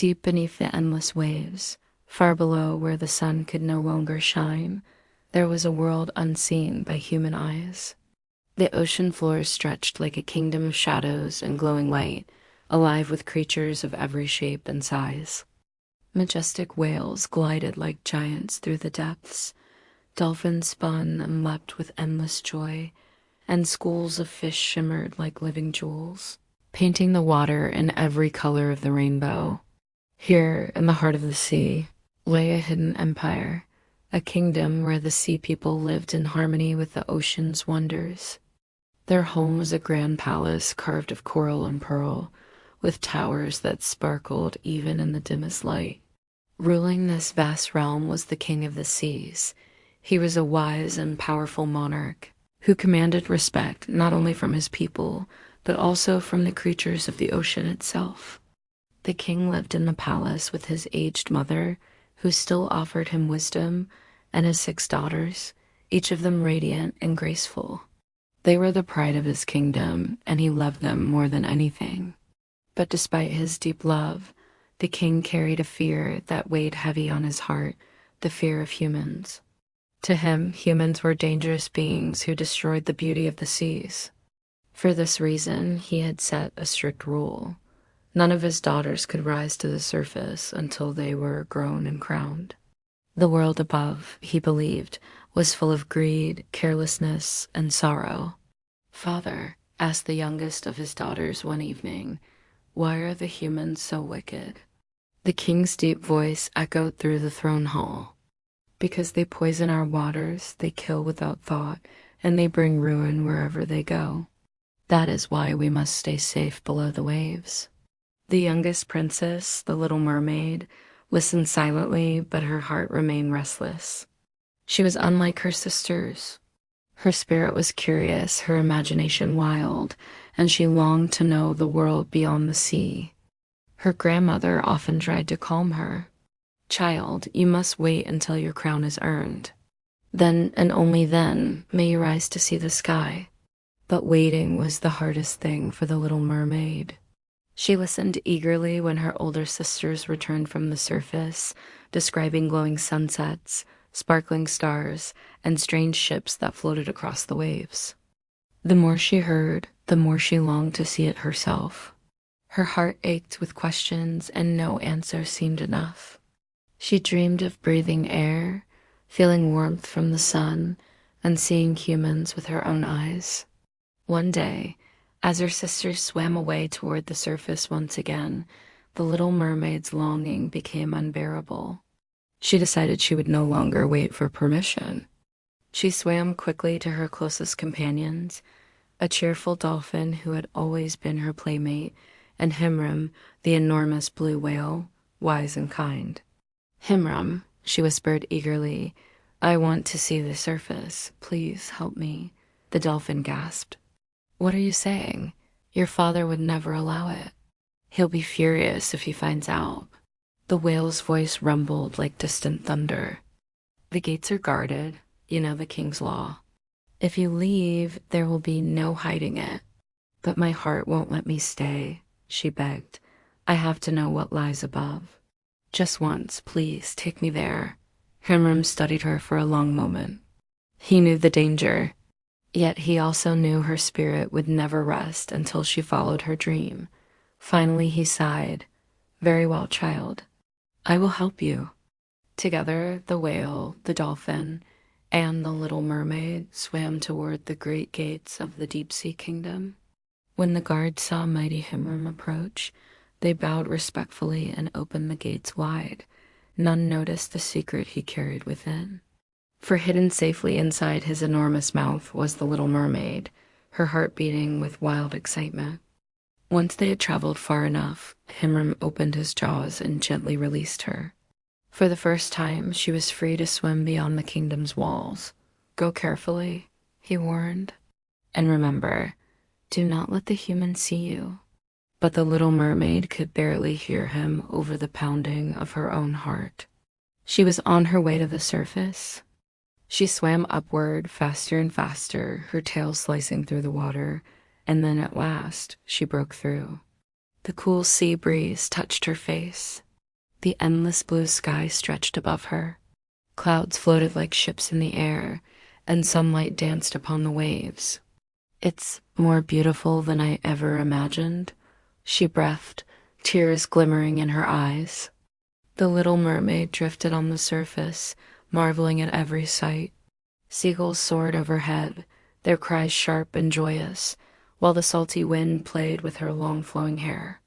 Deep beneath the endless waves, far below where the sun could no longer shine, there was a world unseen by human eyes. The ocean floor stretched like a kingdom of shadows and glowing light, alive with creatures of every shape and size. Majestic whales glided like giants through the depths, dolphins spun and leapt with endless joy, and schools of fish shimmered like living jewels, painting the water in every color of the rainbow. Here, in the heart of the sea, lay a hidden empire, a kingdom where the sea people lived in harmony with the ocean's wonders. Their home was a grand palace carved of coral and pearl, with towers that sparkled even in the dimmest light. Ruling this vast realm was the king of the seas. He was a wise and powerful monarch who commanded respect not only from his people, but also from the creatures of the ocean itself. The king lived in the palace with his aged mother, who still offered him wisdom, and his 6 daughters, each of them radiant and graceful. They were the pride of his kingdom, and he loved them more than anything. But despite his deep love, the king carried a fear that weighed heavy on his heart, the fear of humans. To him, humans were dangerous beings who destroyed the beauty of the seas. For this reason, he had set a strict rule. None of his daughters could rise to the surface until they were grown and crowned. The world above, he believed, was full of greed, carelessness, and sorrow. "Father," asked the youngest of his daughters one evening, "why are the humans so wicked?" The king's deep voice echoed through the throne hall. "Because they poison our waters, they kill without thought, and they bring ruin wherever they go. That is why we must stay safe below the waves." The youngest princess, the Little Mermaid, listened silently, but her heart remained restless. She was unlike her sisters. Her spirit was curious, her imagination wild, and she longed to know the world beyond the sea. Her grandmother often tried to calm her. "Child, you must wait until your crown is earned. Then, and only then, may you rise to see the sky." But waiting was the hardest thing for the Little Mermaid. She listened eagerly when her older sisters returned from the surface, describing glowing sunsets, sparkling stars, and strange ships that floated across the waves. The more she heard, the more she longed to see it herself. Her heart ached with questions, and no answer seemed enough. She dreamed of breathing air, feeling warmth from the sun, and seeing humans with her own eyes. One day, as her sisters swam away toward the surface once again, the Little Mermaid's longing became unbearable. She decided she would no longer wait for permission. She swam quickly to her closest companions, a cheerful dolphin who had always been her playmate, and Himram, the enormous blue whale, wise and kind. "Himram," she whispered eagerly, "I want to see the surface. Please help me." The dolphin gasped. "What are you saying? Your father would never allow it. He'll be furious if he finds out." The whale's voice rumbled like distant thunder. "The gates are guarded. You know the king's law. If you leave, there will be no hiding it." "But my heart won't let me stay," she begged. "I have to know what lies above. Just once, please, take me there." Himram studied her for a long moment. He knew the danger. Yet he also knew her spirit would never rest until she followed her dream. Finally he sighed. "Very well, child. I will help you." Together, the whale, the dolphin, and the Little Mermaid swam toward the great gates of the deep-sea kingdom. When the guards saw mighty Himram approach, they bowed respectfully and opened the gates wide. None noticed the secret he carried within. For hidden safely inside his enormous mouth was the Little Mermaid, her heart beating with wild excitement. Once they had traveled far enough, Himram opened his jaws and gently released her. For the first time, she was free to swim beyond the kingdom's walls. "Go carefully," he warned. "And remember, do not let the humans see you." But the Little Mermaid could barely hear him over the pounding of her own heart. She was on her way to the surface. She swam upward, faster and faster, her tail slicing through the water, and then at last she broke through. The cool sea breeze touched her face. The endless blue sky stretched above her. Clouds floated like ships in the air, and sunlight danced upon the waves. "It's more beautiful than I ever imagined," she breathed, tears glimmering in her eyes. The little mermaid drifted on the surface, marveling at every sight. Seagulls soared overhead, their cries sharp and joyous, while the salty wind played with her long flowing hair.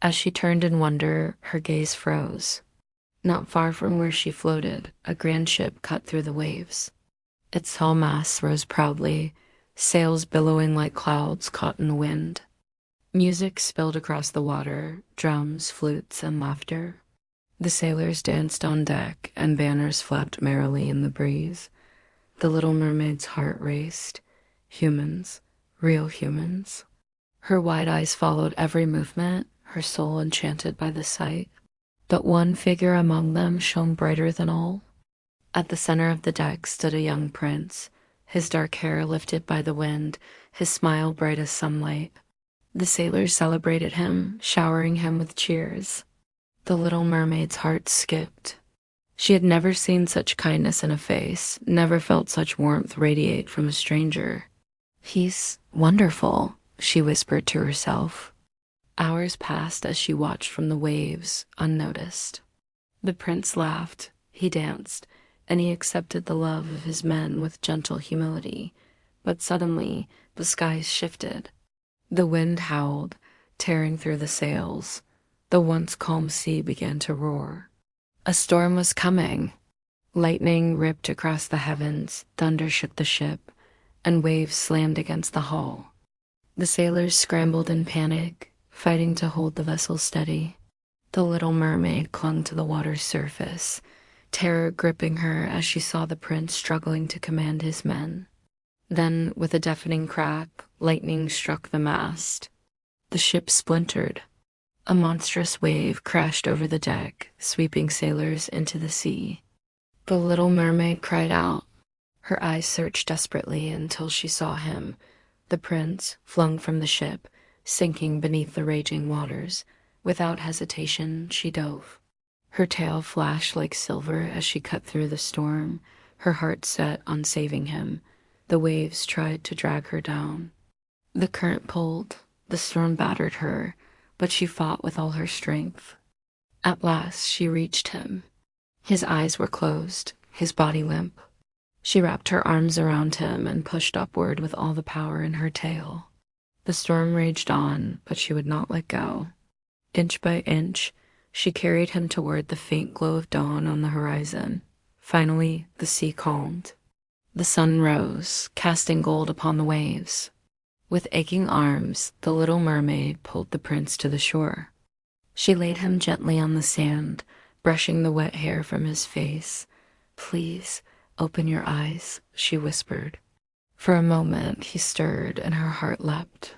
As she turned in wonder, her gaze froze. Not far from where she floated, a grand ship cut through the waves. Its tall masts rose proudly, sails billowing like clouds caught in the wind. Music spilled across the water, drums, flutes, and laughter. The sailors danced on deck, and banners flapped merrily in the breeze. The little mermaid's heart raced. Humans, real humans. Her wide eyes followed every movement, her soul enchanted by the sight. But one figure among them shone brighter than all. At the center of the deck stood a young prince, his dark hair lifted by the wind, his smile bright as sunlight. The sailors celebrated him, showering him with cheers. The little mermaid's heart skipped. She had never seen such kindness in a face, never felt such warmth radiate from a stranger. "He's wonderful," she whispered to herself. Hours passed as she watched from the waves, unnoticed. The prince laughed, he danced, and he accepted the love of his men with gentle humility. But suddenly, the skies shifted. The wind howled, tearing through the sails. The once calm sea began to roar. A storm was coming. Lightning ripped across the heavens, thunder shook the ship, and waves slammed against the hull. The sailors scrambled in panic, fighting to hold the vessel steady. The little mermaid clung to the water's surface, terror gripping her as she saw the prince struggling to command his men. Then, with a deafening crack, lightning struck the mast. The ship splintered. A monstrous wave crashed over the deck, sweeping sailors into the sea. The little mermaid cried out. Her eyes searched desperately until she saw him, the prince, flung from the ship, sinking beneath the raging waters. Without hesitation, she dove. Her tail flashed like silver as she cut through the storm, her heart set on saving him. The waves tried to drag her down. The current pulled, the storm battered her, but she fought with all her strength. At last she reached him. His eyes were closed, his body limp. She wrapped her arms around him and pushed upward with all the power in her tail. The storm raged on, but she would not let go. Inch by inch, she carried him toward the faint glow of dawn on the horizon. Finally, the sea calmed. The sun rose, casting gold upon the waves. With aching arms, the little mermaid pulled the prince to the shore. She laid him gently on the sand, brushing the wet hair from his face. "Please, open your eyes," she whispered. For a moment, he stirred and her heart leapt.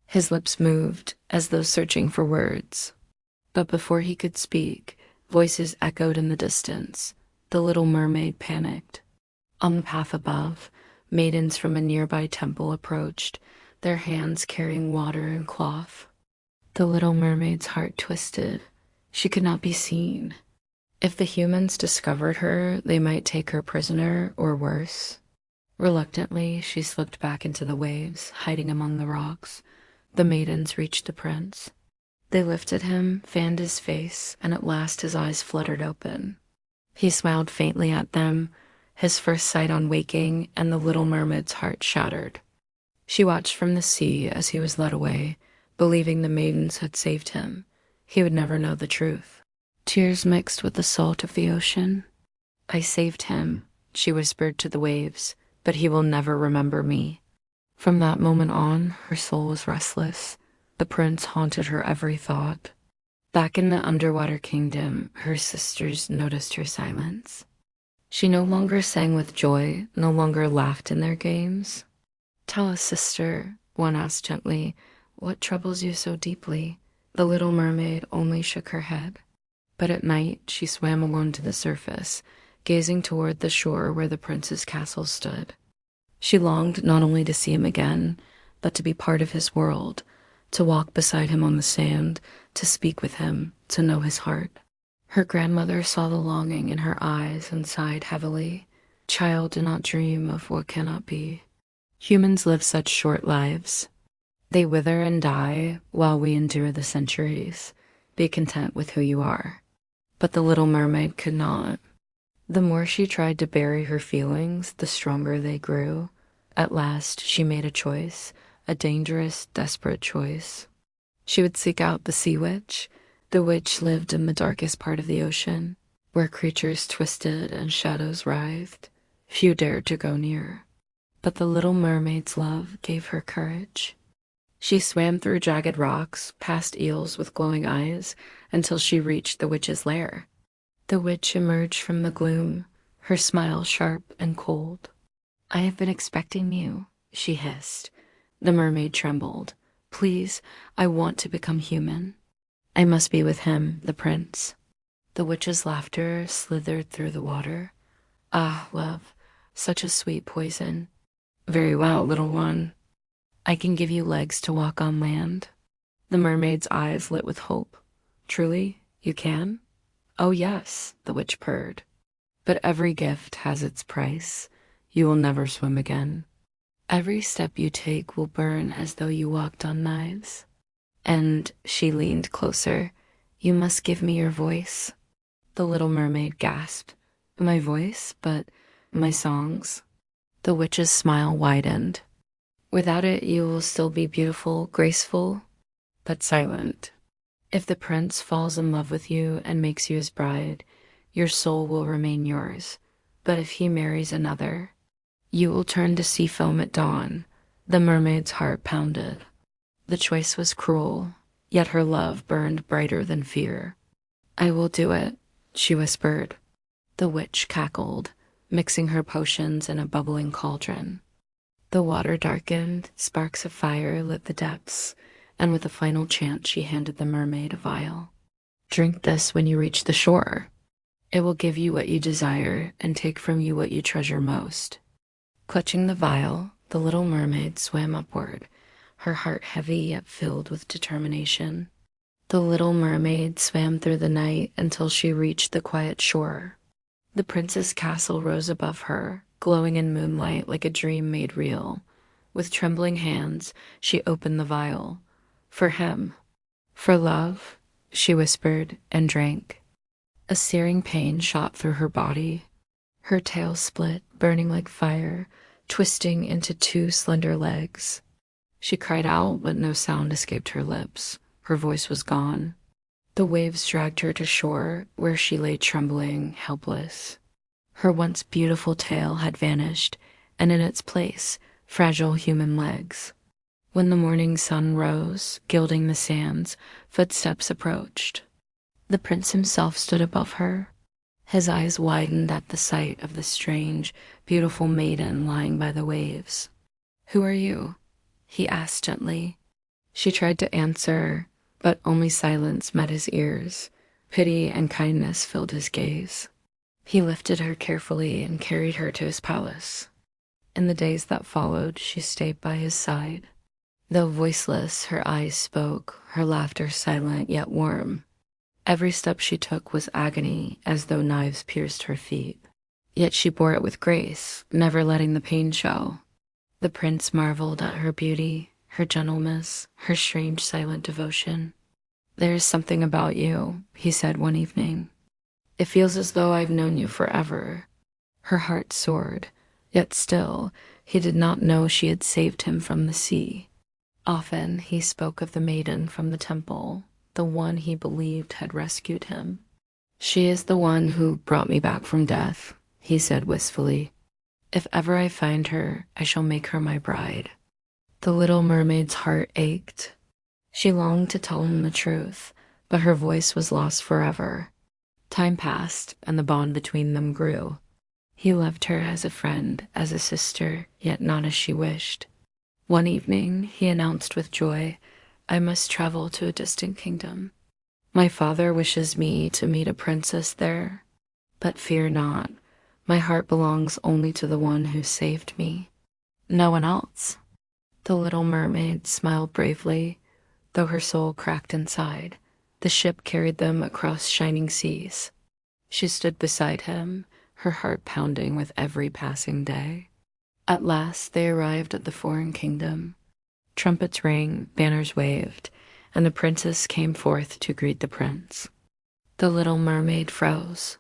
His lips moved, as though searching for words. But before he could speak, voices echoed in the distance. The little mermaid panicked. On the path above, maidens from a nearby temple approached, their hands carrying water and cloth. The little mermaid's heart twisted. She could not be seen. If the humans discovered her, they might take her prisoner, or worse. Reluctantly, she slipped back into the waves, hiding among the rocks. The maidens reached the prince. They lifted him, fanned his face, and at last his eyes fluttered open. He smiled faintly at them, his first sight on waking, and the little mermaid's heart shattered. She watched from the sea as he was led away, believing the maidens had saved him. He would never know the truth. Tears mixed with the salt of the ocean. "I saved him," she whispered to the waves, "but he will never remember me." From that moment on, her soul was restless. The prince haunted her every thought. Back in the underwater kingdom, her sisters noticed her silence. She no longer sang with joy, no longer laughed in their games. "Tell us, sister," one asked gently, "what troubles you so deeply?" The little mermaid only shook her head. But at night, she swam alone to the surface, gazing toward the shore where the prince's castle stood. She longed not only to see him again, but to be part of his world, to walk beside him on the sand, to speak with him, to know his heart. Her grandmother saw the longing in her eyes and sighed heavily. Child, do not dream of what cannot be. Humans live such short lives. They wither and die while we endure the centuries. Be content with who you are. But the little mermaid could not. The more she tried to bury her feelings, the stronger they grew. At last, she made a choice, a dangerous, desperate choice. She would seek out the sea witch. The witch lived in the darkest part of the ocean, where creatures twisted and shadows writhed. Few dared to go near. But the little mermaid's love gave her courage. She swam through jagged rocks, past eels with glowing eyes, until she reached the witch's lair. The witch emerged from the gloom, her smile sharp and cold. I have been expecting you, she hissed. The mermaid trembled. Please, I want to become human. I must be with him, the prince. The witch's laughter slithered through the water. Ah, love, such a sweet poison. Very well, little one. I can give you legs to walk on land. The mermaid's eyes lit with hope. Truly, you can? Oh yes, the witch purred. But every gift has its price. You will never swim again. Every step you take will burn as though you walked on knives. And she leaned closer. You must give me your voice. The little mermaid gasped. My voice? But my songs? The witch's smile widened. Without it, you will still be beautiful, graceful, but silent. If the prince falls in love with you and makes you his bride, your soul will remain yours. But if he marries another, you will turn to sea foam at dawn. The mermaid's heart pounded. The choice was cruel, yet her love burned brighter than fear. I will do it, she whispered. The witch cackled, mixing her potions in a bubbling cauldron. The water darkened, sparks of fire lit the depths, and with a final chant she handed the mermaid a vial. Drink this when you reach the shore. It will give you what you desire and take from you what you treasure most. Clutching the vial, the little mermaid swam upward, her heart heavy yet filled with determination. The little mermaid swam through the night until she reached the quiet shore. The prince's castle rose above her, glowing in moonlight like a dream made real. With trembling hands, she opened the vial. For him. For love, she whispered and drank. A searing pain shot through her body. Her tail split, burning like fire, twisting into two slender legs. She cried out, but no sound escaped her lips. Her voice was gone. The waves dragged her to shore, where she lay trembling, helpless. Her once beautiful tail had vanished, and in its place, fragile human legs. When the morning sun rose, gilding the sands, footsteps approached. The prince himself stood above her. His eyes widened at the sight of the strange, beautiful maiden lying by the waves. Who are you? He asked gently. She tried to answer, but only silence met his ears. Pity and kindness filled his gaze. He lifted her carefully and carried her to his palace. In the days that followed, she stayed by his side. Though voiceless, her eyes spoke, her laughter silent yet warm. Every step she took was agony, as though knives pierced her feet. Yet she bore it with grace, never letting the pain show. The prince marveled at her beauty, her gentleness, her strange silent devotion. There is something about you, he said one evening. It feels as though I've known you forever. Her heart soared, yet still, he did not know she had saved him from the sea. Often he spoke of the maiden from the temple, the one he believed had rescued him. She is the one who brought me back from death, he said wistfully. If ever I find her, I shall make her my bride. The little mermaid's heart ached. She longed to tell him the truth, but her voice was lost forever. Time passed, and the bond between them grew. He loved her as a friend, as a sister, yet not as she wished. One evening, he announced with joy, I must travel to a distant kingdom. My father wishes me to meet a princess there. But fear not. My heart belongs only to the one who saved me. No one else. The little mermaid smiled bravely, though her soul cracked inside. The ship carried them across shining seas. She stood beside him, her heart pounding with every passing day. At last they arrived at the foreign kingdom. Trumpets rang, banners waved, and the princess came forth to greet the prince. The little mermaid froze,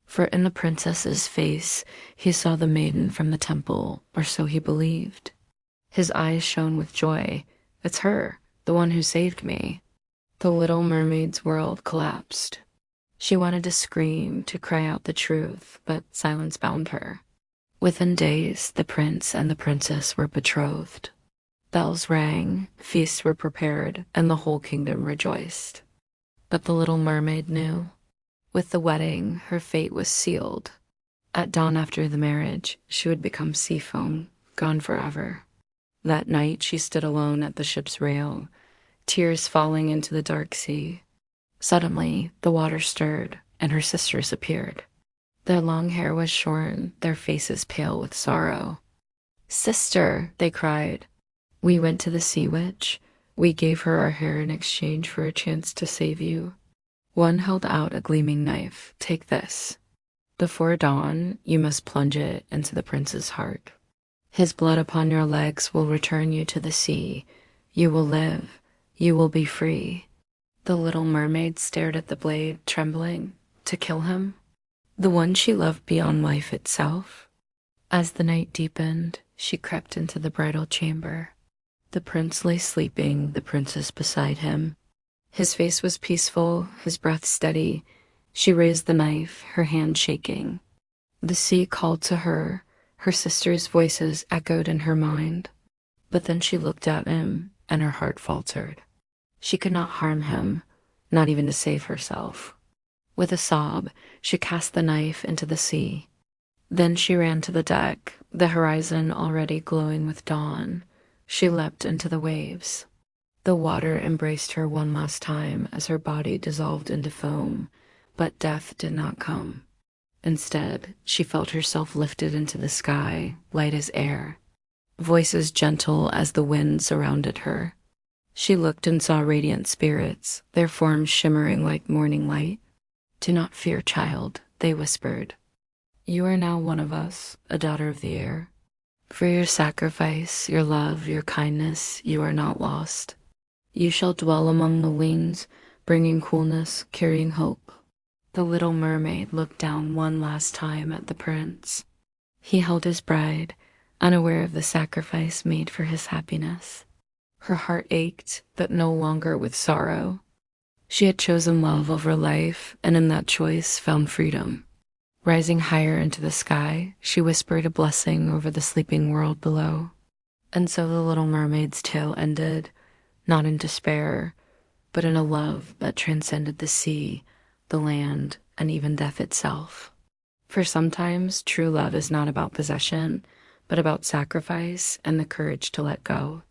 for in the princess's face he saw the maiden from the temple, or so he believed. His eyes shone with joy. It's her, the one who saved me. The little mermaid's world collapsed. She wanted to scream, to cry out the truth, but silence bound her. Within days, the prince and the princess were betrothed. Bells rang, feasts were prepared, and the whole kingdom rejoiced. But the little mermaid knew. With the wedding, her fate was sealed. At dawn after the marriage, she would become sea foam, gone forever. That night, she stood alone at the ship's rail, tears falling into the dark sea. Suddenly, the water stirred, and her sisters appeared. Their long hair was shorn, their faces pale with sorrow. "Sister," they cried, "we went to the sea witch. We gave her our hair in exchange for a chance to save you." One held out a gleaming knife. "Take this. Before dawn, you must plunge it into the prince's heart. His blood upon your legs will return you to the sea. You will live. You will be free." The little mermaid stared at the blade, trembling. To kill him? The one she loved beyond life itself? As the night deepened, she crept into the bridal chamber. The prince lay sleeping, the princess beside him. His face was peaceful, his breath steady. She raised the knife, her hand shaking. The sea called to her, her sisters' voices echoed in her mind. But then she looked at him, and her heart faltered. She could not harm him, not even to save herself. With a sob, she cast the knife into the sea. Then she ran to the deck, the horizon already glowing with dawn. She leapt into the waves. The water embraced her one last time as her body dissolved into foam, but death did not come. Instead, she felt herself lifted into the sky, light as air. Voices gentle as the wind surrounded her. She looked and saw radiant spirits, their forms shimmering like morning light. "Do not fear, child," they whispered. "You are now one of us, a daughter of the air. For your sacrifice, your love, your kindness, you are not lost. You shall dwell among the wings, bringing coolness, carrying hope." The little mermaid looked down one last time at the prince. He held his bride, unaware of the sacrifice made for his happiness. Her heart ached, but no longer with sorrow. She had chosen love over life, and in that choice found freedom. Rising higher into the sky, she whispered a blessing over the sleeping world below. And so the little mermaid's tale ended, not in despair, but in a love that transcended the sea, the land, and even death itself. For sometimes true love is not about possession, but about sacrifice and the courage to let go.